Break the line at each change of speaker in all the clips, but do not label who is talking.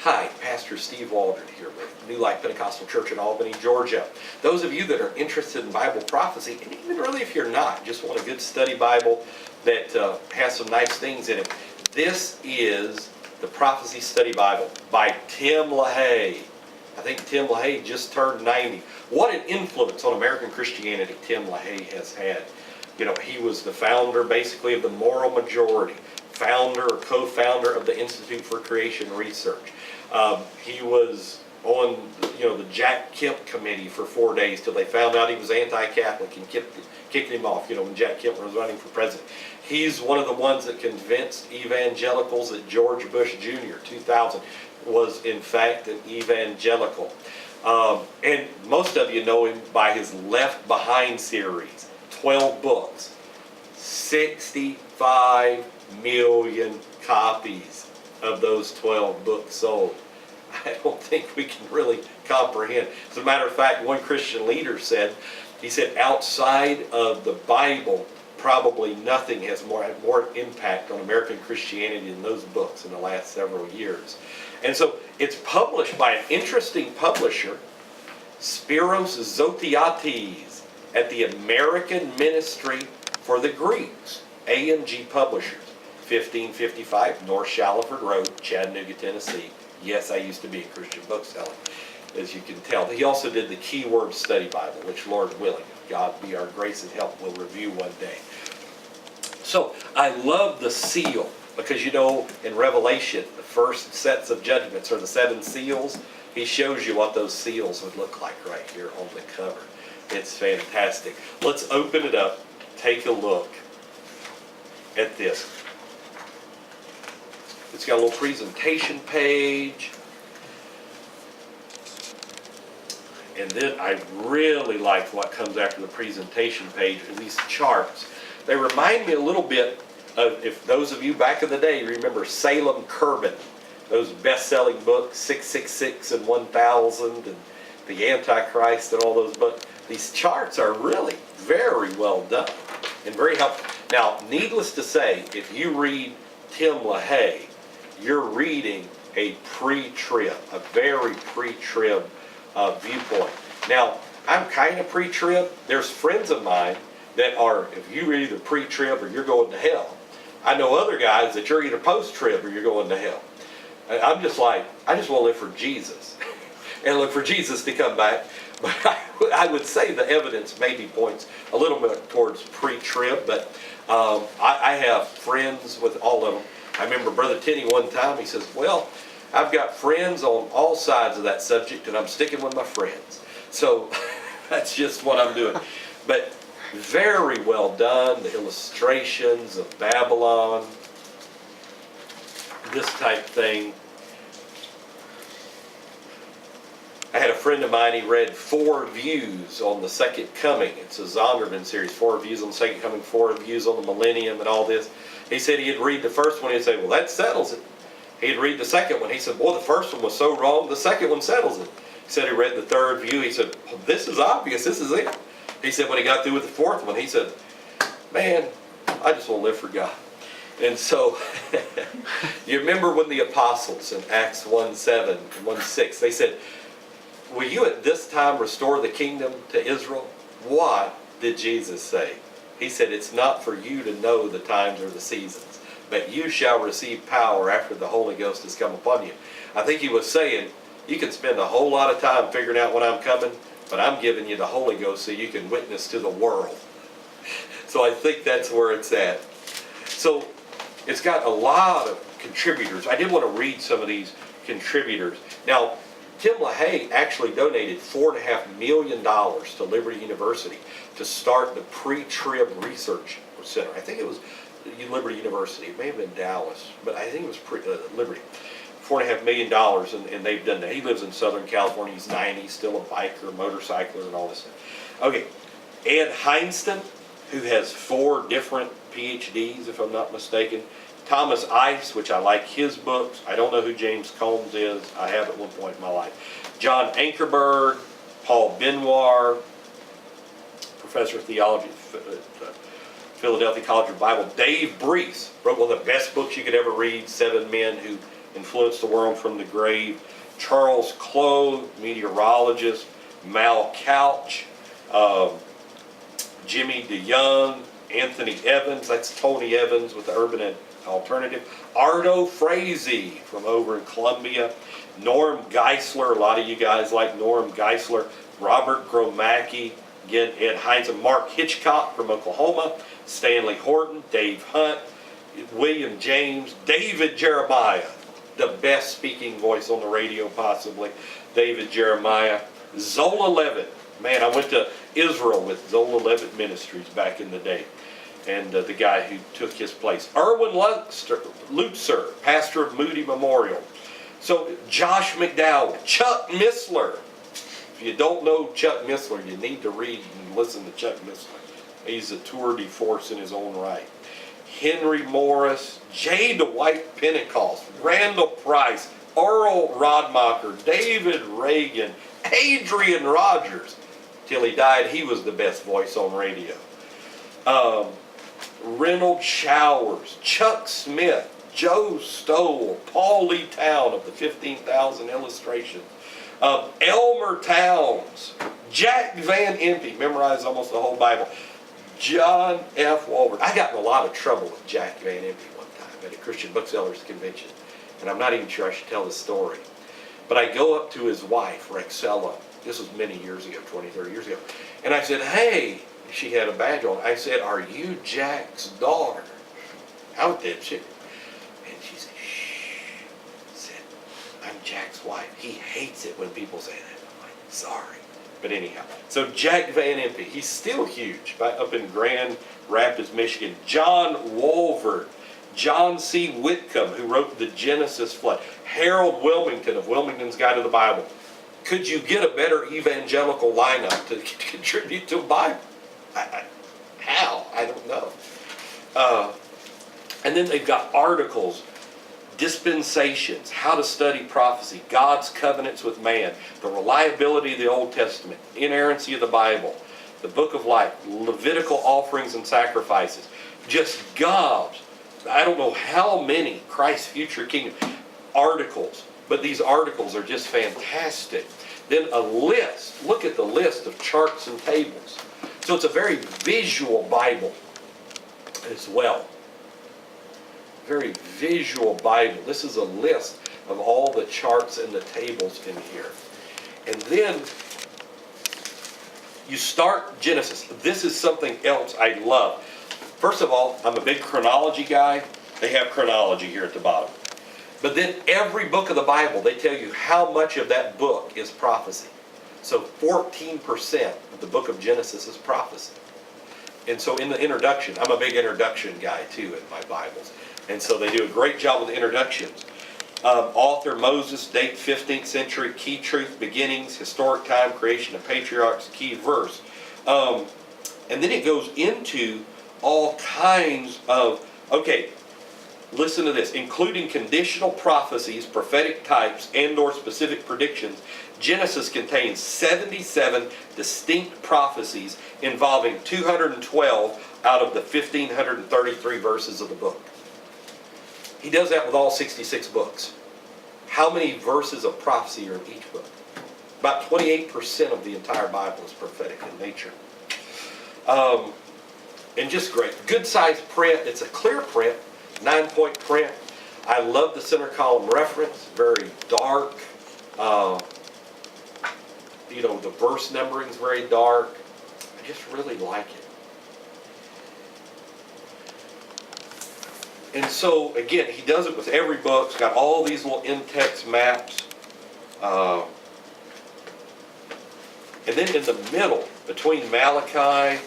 Hi, Pastor Steve Waldron here with New Life Pentecostal Church in Albany, Georgia. Those of you that are interested in Bible prophecy, and even really if you're not, just want a good study Bible that has some nice things in it, this is the Prophecy Study Bible by Tim LaHaye. I think Tim LaHaye just turned 90. What an influence on American Christianity Tim LaHaye has had. You know, he was the founder basically of the Moral Majority, founder or co-founder of the Institute for Creation Research. He was on the Jack Kemp committee for 4 days till they found out he was anti-Catholic and kicked him off, when Jack Kemp was running for president. He's one of the ones that convinced evangelicals that George Bush Jr., 2000, was in fact an evangelical. And most of you know him by his Left Behind series, 12 books, 65 million copies of those 12 books sold. I don't think we can really comprehend. As a matter of fact, one Christian leader said, outside of the Bible, probably nothing has had more impact on American Christianity than those books in the last several years. And so it's published by an interesting publisher, Spiros Zotiates, at the American Ministry for the Greeks, AMG Publishers, 1555 North Shallowford Road, Chattanooga, Tennessee. Yes, I used to be a Christian bookseller, as you can tell. He also did the Keyword Study Bible, which, Lord willing, if God be our grace and help, we'll review one day. So I love the seal, because in Revelation, the first sets of judgments are the 7 seals. He shows you what those seals would look like right here on the cover. It's fantastic. Let's open it up, take a look at this. It's got a little presentation page. And then I really like what comes after the presentation page, these charts. They remind me a little bit of, if those of you back in the day remember Salem Kerbin, those best-selling books, 666 and 1000 and the Antichrist and all those books. These charts are really very well done and very helpful. Now, needless to say, if you read Tim LaHaye, you're reading a pre-trib, a very pre-trib viewpoint. Now, I'm kind of pre-trib. There's friends of mine that are, if you're either pre-trib or you're going to hell. I know other guys that you're either post-trib or you're going to hell. I'm just like, I just want to live for Jesus and look for Jesus to come back. But I would say the evidence maybe points a little bit towards pre-trib, but I have friends with all of them. I remember Brother Tenney one time, he says, well, I've got friends on all sides of that subject and I'm sticking with my friends. So that's just what I'm doing. But very well done, the illustrations of Babylon, this type thing. I had a friend of mine, he read 4 views on the Second Coming. It's a Zondervan series, 4 views on the Second Coming, 4 views on the Millennium and all this. He said he'd read the first one, he'd say, well, that settles it. He'd read the second one. He said, boy, the first one was so wrong, the second one settles it. He said he read the 3rd view. He said, well, this is obvious, this is it. He said when he got through with the 4th one, he said, man, I just want to live for God. And so, you remember when the apostles in Acts 1:7 and 1:6, they said, will you at this time restore the kingdom to Israel? What did Jesus say? He said, it's not for you to know the times or the seasons, but you shall receive power after the Holy Ghost has come upon you. I think he was saying, you can spend a whole lot of time figuring out when I'm coming, but I'm giving you the Holy Ghost so you can witness to the world. So I think that's where it's at. So it's got a lot of contributors. I did want to read some of these contributors. Now, Tim LaHaye actually donated $4.5 million to Liberty University to start the pre-trib research center. I think it was Liberty University. It may have been Dallas, but I think it was Liberty. $4.5 million, and they've done that. He lives in Southern California. He's 90. He's still a biker, motorcycler, and all this stuff. Okay, Ed Heinston, who has 4 different PhDs, if I'm not mistaken. Thomas Ice, which I like his books. I don't know who James Combs is. I have at one point in my life. John Ankerberg, Paul Benoit, professor of theology at Philadelphia College of Bible. Dave Brees wrote one of the best books you could ever read, 7 Men Who influenced the world from the grave. Charles Clode, meteorologist. Mal Couch, Jimmy DeYoung, Anthony Evans, that's Tony Evans with the Urban Alternative. Ardo Frazee from over in Columbia. Norm Geisler, a lot of you guys like Norm Geisler. Robert Gromacki, again, Ed Hines, and Mark Hitchcock from Oklahoma. Stanley Horton, Dave Hunt, William James, David Jeremiah, the best speaking voice on the radio possibly. David Jeremiah. Zola Levitt. Man, I went to Israel with Zola Levitt Ministries back in the day. And the guy who took his place. Erwin Lutzer, pastor of Moody Memorial. So Josh McDowell, Chuck Missler. If you don't know Chuck Missler, you need to read and listen to Chuck Missler. He's a tour de force in his own right. Henry Morris, J. Dwight Pentecost, Randall Price, Earl Rodmacher, David Reagan, Adrian Rogers. Till he died, he was the best voice on radio. Reynold Showers, Chuck Smith, Joe Stoll, Paul Lee Town of the 15,000 Illustrations, Elmer Towns, Jack Van Impe, memorized almost the whole Bible, John F. Waldron. I got in a lot of trouble with Jack Van Impe one time at a Christian Booksellers Convention, and I'm not even sure I should tell the story. But I go up to his wife, Rexella. This was many years ago, 20, 30 years ago. And I said, hey, she had a badge on. I said, are you Jack's daughter? How did she? And she said, shh. I said, I'm Jack's wife. He hates it when people say that. I'm like, sorry. But anyhow, so Jack Van Impe, he's still huge, up in Grand Rapids, Michigan. John Wolford, John C. Whitcomb, who wrote the Genesis Flood. Harold Wilmington of Wilmington's Guide to the Bible. Could you get a better evangelical lineup to contribute to a Bible? How? I don't know. And then they've got articles, dispensations, how to study prophecy, God's covenants with man, the reliability of the Old Testament, inerrancy of the Bible, the Book of Life, Levitical offerings and sacrifices, just gobs. I don't know how many Christ's future kingdom articles, but these articles are just fantastic. Then a list. Look at the list of charts and tables. So it's a very visual Bible as well. Very visual Bible. This is a list of all the charts and the tables in here. And then you start Genesis. This is something else I love. First of all, I'm a big chronology guy. They have chronology here at the bottom. But then every book of the Bible, they tell you how much of that book is prophecy. So 14% of the book of Genesis is prophecy. And so in the introduction, I'm a big introduction guy too in my Bibles. And so they do a great job with the introductions. Author Moses, date 15th century, key truth, beginnings, historic time, creation of patriarchs, key verse. And then it goes into all kinds of, okay, listen to this, including conditional prophecies, prophetic types, and or specific predictions. Genesis contains 77 distinct prophecies involving 212 out of the 1,533 verses of the book. He does that with all 66 books. How many verses of prophecy are in each book? About 28% of the entire Bible is prophetic in nature. And just great. Good size print. It's a clear print, 9-point print. I love the center column reference. Very dark. The verse numbering is very dark. I just really like it. And so, again, he does it with every book. It's got all these little in-text maps. And then in the middle, between Malachi,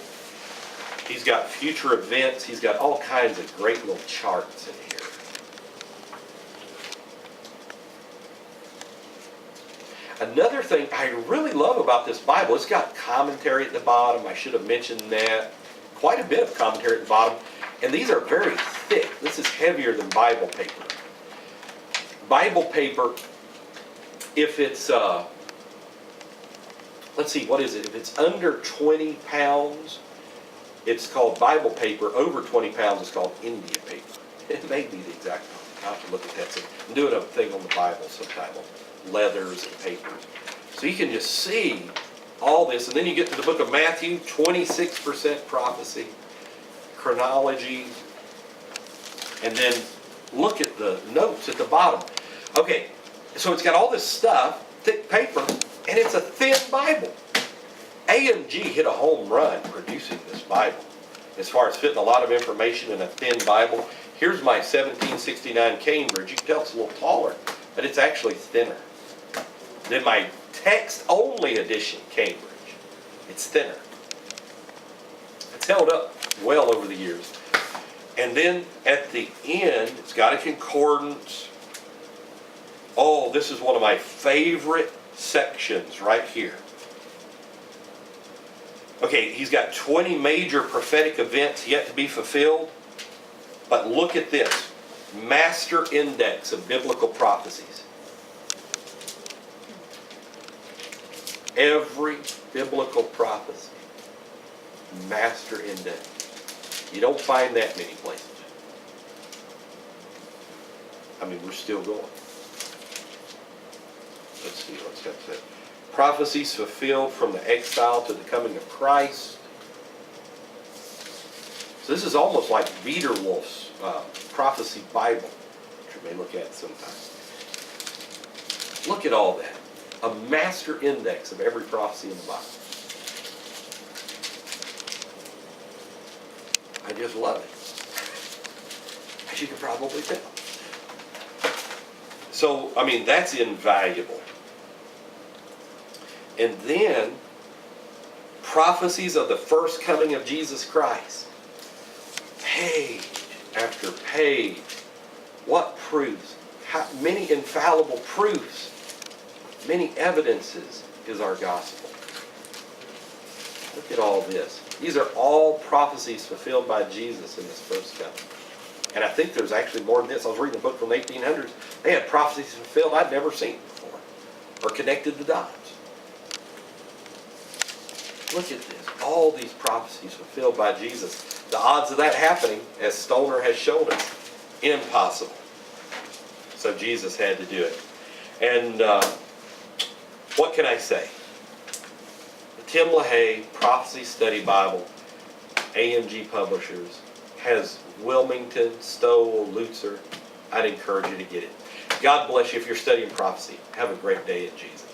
he's got future events. He's got all kinds of great little charts in here. Another thing I really love about this Bible, it's got commentary at the bottom. I should have mentioned that. Quite a bit of commentary at the bottom. And these are very thick. This is heavier than Bible paper. Bible paper, if it's, let's see, what is it? If it's under 20 pounds, it's called Bible paper. Over 20 pounds is called India paper. It may be the exact one. I'll have to look at that. So I'm doing a thing on the Bible sometime on leathers and papers. So you can just see all this. And then you get to the book of Matthew, 26% prophecy, chronology. And then look at the notes at the bottom. Okay, so it's got all this stuff, thick paper, and it's a thin Bible. AMG hit a home run producing this Bible as far as fitting a lot of information in a thin Bible. Here's my 1769 Cambridge. You can tell it's a little taller, but it's actually thinner than my text-only edition Cambridge. It's thinner. It's held up well over the years. And then at the end, it's got a concordance. Oh, this is one of my favorite sections right here. Okay, he's got 20 major prophetic events yet to be fulfilled. But look at this. Master Index of Biblical Prophecies. Every biblical prophecy. Master Index. You don't find that many places. I mean, we're still going. Let's see, what's that say? Prophecies fulfilled from the exile to the coming of Christ. So this is almost like Wiederwolf's prophecy Bible, which you may look at sometime. Look at all that. A master index of every prophecy in the Bible. I just love it. As you can probably tell. So, I mean, that's invaluable. And then, prophecies of the first coming of Jesus Christ. Page after page. What proofs? How many infallible proofs, many evidences is our gospel. Look at all this. These are all prophecies fulfilled by Jesus in this first coming. And I think there's actually more than this. I was reading a book from the 1800s. They had prophecies fulfilled I'd never seen before. Or connected the dots. Look at this. All these prophecies fulfilled by Jesus. The odds of that happening, as Stoner has shown us, impossible. So Jesus had to do it. And what can I say? The Tim LaHaye Prophecy Study Bible, AMG Publishers, has Wilmington, Stowe, Lutzer. I'd encourage you to get it. God bless you if you're studying prophecy. Have a great day in Jesus.